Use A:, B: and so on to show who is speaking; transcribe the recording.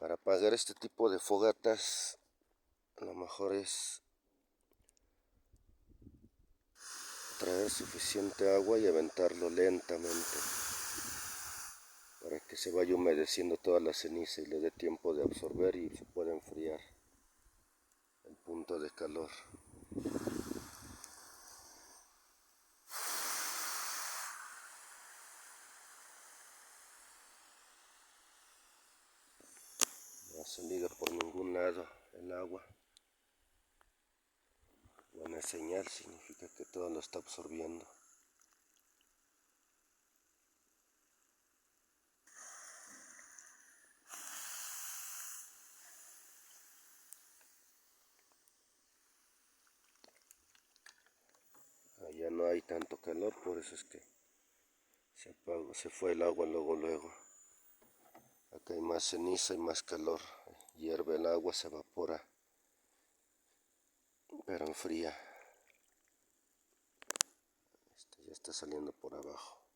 A: Para apagar este tipo de fogatas, lo mejor es traer suficiente agua y aventarlo lentamente para que se vaya humedeciendo toda la ceniza y le dé tiempo de absorber y se pueda enfriar el punto de calor. No ha salido por ningún lado el agua. Buena señal, significa que todo lo está absorbiendo. Allá no hay tanto calor, por eso es que se apagó, se fue el agua luego. Acá hay más ceniza y más calor. Hierve el agua, se evapora, pero enfría. Ya está saliendo por abajo.